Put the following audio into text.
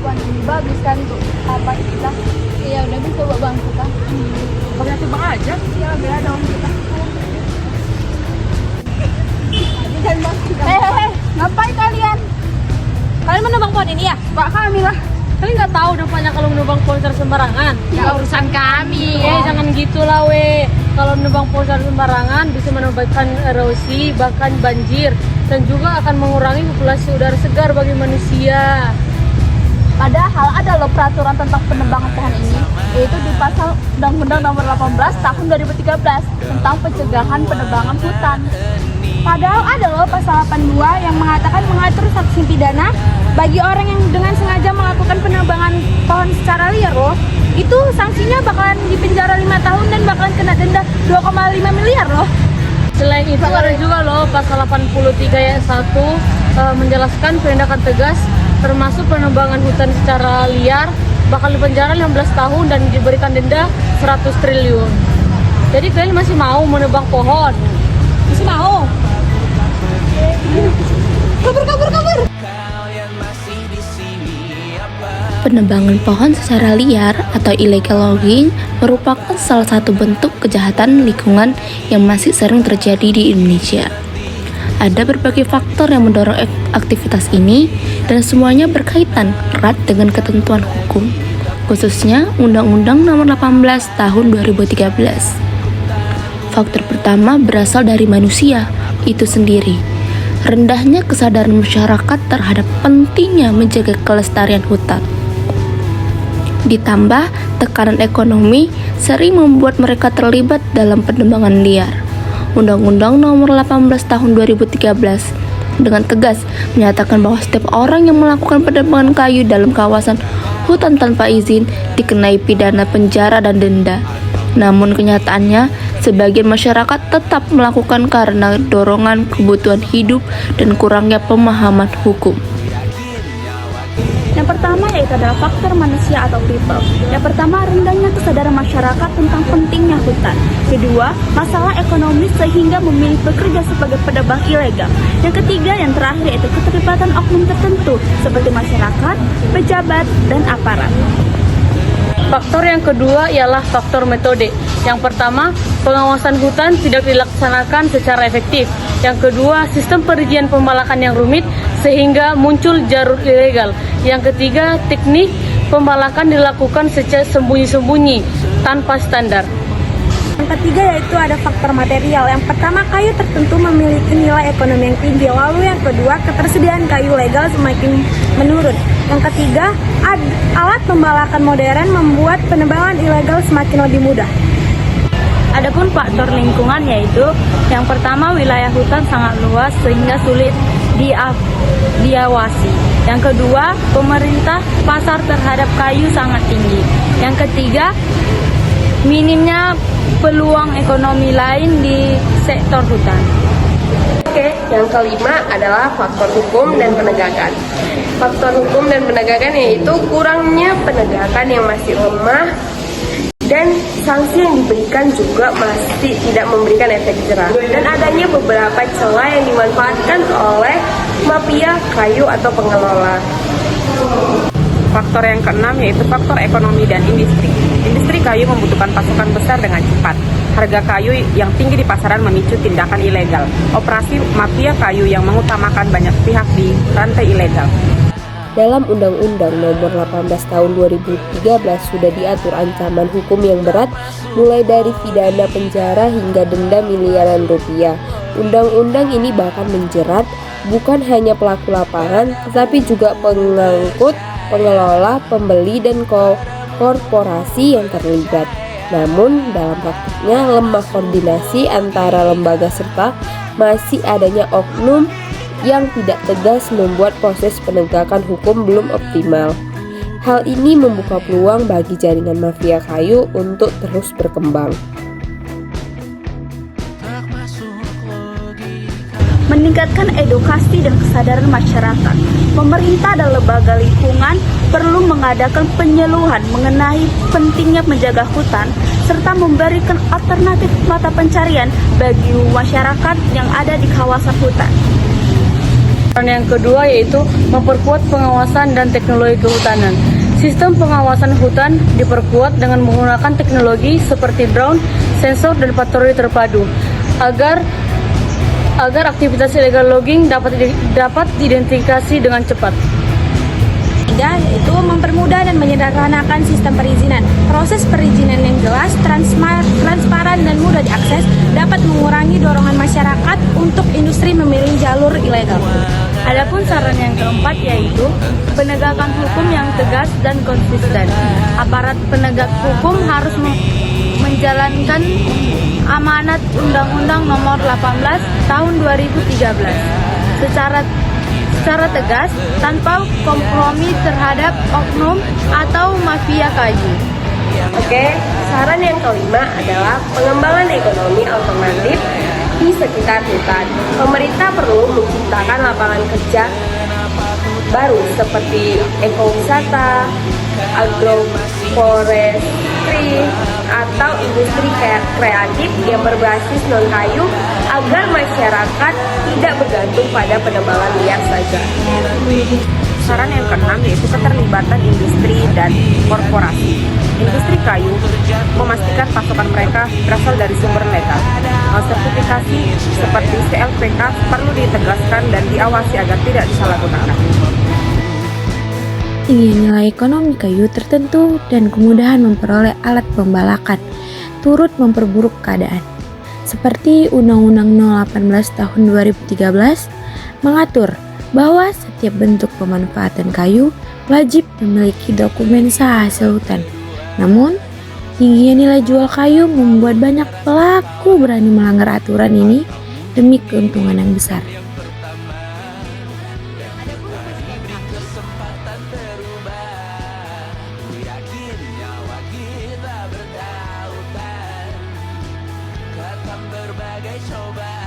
pohon ini bagus kan untuk apa kita. Iya udah bisa buat bangku kan. Pakai tebang aja. Iya biar dong kita. Jangan bangku. Ngapain kalian? Kalian menebang pohon ini ya? Pak kami lah. Kalian nggak tahu dampaknya kalau menebang pohon secara sembarangan? Ya urusan kami. Jangan gitu lah Kalau menebang pohon secara sembarangan bisa menyebabkan erosi, bahkan banjir, dan juga akan mengurangi populasi udara segar bagi manusia. Padahal ada loh peraturan tentang penebangan pohon ini, yaitu di pasal Undang-Undang Nomor 18 Tahun 2013 tentang pencegahan penebangan hutan. Padahal ada loh pasal 82 yang mengatakan mengatur sanksi pidana bagi orang yang dengan sengaja melakukan penebangan pohon secara liar loh. Itu sanksinya bakalan dipenjara 5 tahun dan bakalan kena denda 2,5 miliar loh. Selain itu ada juga loh pasal 83 ayat 1 menjelaskan penindakan tegas termasuk penebangan hutan secara liar bakal dipenjara 15 tahun dan diberikan denda 100 triliun. Jadi kalian masih mau menebang pohon? Masih mau? Kabur. Penebangan pohon secara liar atau illegal logging merupakan salah satu bentuk kejahatan lingkungan yang masih sering terjadi di Indonesia. Ada berbagai faktor yang mendorong aktivitas ini dan semuanya berkaitan erat dengan ketentuan hukum, khususnya Undang-Undang Nomor 18 Tahun 2013. Faktor pertama berasal dari manusia itu sendiri. Rendahnya kesadaran masyarakat terhadap pentingnya menjaga kelestarian hutan. Ditambah tekanan ekonomi sering membuat mereka terlibat dalam penebangan liar. Undang-Undang Nomor 18 Tahun 2013 dengan tegas menyatakan bahwa setiap orang yang melakukan penebangan kayu dalam kawasan hutan tanpa izin dikenai pidana penjara dan denda. Namun kenyataannya, sebagian masyarakat tetap melakukan karena dorongan kebutuhan hidup dan kurangnya pemahaman hukum. Yang pertama yaitu adalah faktor manusia atau people. Yang pertama, rendahnya kesadaran masyarakat tentang pentingnya hutan. Kedua, masalah ekonomi sehingga memilih bekerja sebagai penebang ilegal. Yang ketiga, yang terakhir yaitu keterlibatan oknum tertentu seperti masyarakat, pejabat, dan aparat. Faktor yang kedua ialah faktor metode. Yang pertama, pengawasan hutan tidak dilaksanakan secara efektif. Yang kedua, sistem perizinan pembalakan yang rumit sehingga muncul jalur ilegal. Yang ketiga, teknik pembalakan dilakukan secara sembunyi-sembunyi tanpa standar. Yang ketiga yaitu ada faktor material. Yang pertama, kayu tertentu memiliki nilai ekonomi yang tinggi. Lalu yang kedua, ketersediaan kayu legal semakin menurun. Yang ketiga, alat pembalakan modern membuat penebangan ilegal semakin lebih mudah. Adapun faktor lingkungan yaitu yang pertama, wilayah hutan sangat luas sehingga sulit diawasi. Yang kedua, pemerintah pasar terhadap kayu sangat tinggi. Yang ketiga, minimnya peluang ekonomi lain di sektor hutan. Oke, yang kelima adalah faktor hukum dan penegakan. Faktor hukum dan penegakan yaitu kurangnya penegakan yang masih lemah dan sanksi yang diberikan juga masih tidak memberikan efek jerah, dan adanya beberapa celah yang dimanfaatkan oleh mafia kayu atau pengelola. Faktor yang keenam yaitu faktor ekonomi dan industri. Industri kayu membutuhkan pasokan besar dengan cepat. Harga kayu yang tinggi di pasaran memicu tindakan ilegal. Operasi mafia kayu yang mengutamakan banyak pihak di rantai ilegal. Dalam Undang-Undang Nomor 18 Tahun 2013 sudah diatur ancaman hukum yang berat mulai dari pidana penjara hingga denda miliaran rupiah. Undang-undang ini bahkan menjerat bukan hanya pelaku lapangan tetapi juga pengangkut, pengelola, pembeli, dan korporasi yang terlibat. Namun dalam praktiknya lemah koordinasi antara lembaga serta masih adanya oknum yang tidak tegas membuat proses penegakan hukum belum optimal. Hal ini membuka peluang bagi jaringan mafia kayu untuk terus berkembang. Meningkatkan edukasi dan kesadaran masyarakat. Pemerintah dan lembaga lingkungan perlu mengadakan penyuluhan mengenai pentingnya menjaga hutan serta memberikan alternatif mata pencarian bagi masyarakat yang ada di kawasan hutan. Saran yang kedua yaitu memperkuat pengawasan dan teknologi kehutanan. Sistem pengawasan hutan diperkuat dengan menggunakan teknologi seperti drone, sensor, dan patroli terpadu agar aktivitas illegal logging dapat diidentifikasi dengan cepat. Ketiga, yaitu mempermudah dan menyederhanakan sistem perizinan. Proses perizinan yang jelas, transparan, dan mudah diakses dapat mengurangi dorongan masyarakat untuk industri memilih jalur ilegal. Adapun saran yang keempat yaitu penegakan hukum yang tegas dan konsisten. Aparat penegak hukum harus menjalankan amanat Undang-Undang Nomor 18 Tahun 2013 secara tegas tanpa kompromi terhadap oknum atau mafia kayu. Oke, saran yang kelima adalah pengembangan ekonomi alternatif di sekitar hutan. Pemerintah perlu menciptakan lapangan kerja baru seperti ekowisata, agroforestry, atau industri kreatif yang berbasis non-kayu agar masyarakat tidak bergantung pada penebangan liar saja. Saran yang keenam yaitu keterlibatan industri dan korporasi. Industri kayu memastikan pasokan mereka berasal dari sumber legal. Sertifikasi seperti CLPK perlu ditegaskan dan diawasi agar tidak disalahgunakan. Tingginya nilai ekonomi kayu tertentu dan kemudahan memperoleh alat pembalakan turut memperburuk keadaan. Seperti Undang-Undang 018 Tahun 2013 mengatur bahwa setiap bentuk pemanfaatan kayu wajib memiliki dokumen sah hasil hutan. Namun, tingginya nilai jual kayu membuat banyak pelaku berani melanggar aturan ini demi keuntungan yang besar. berbagai coba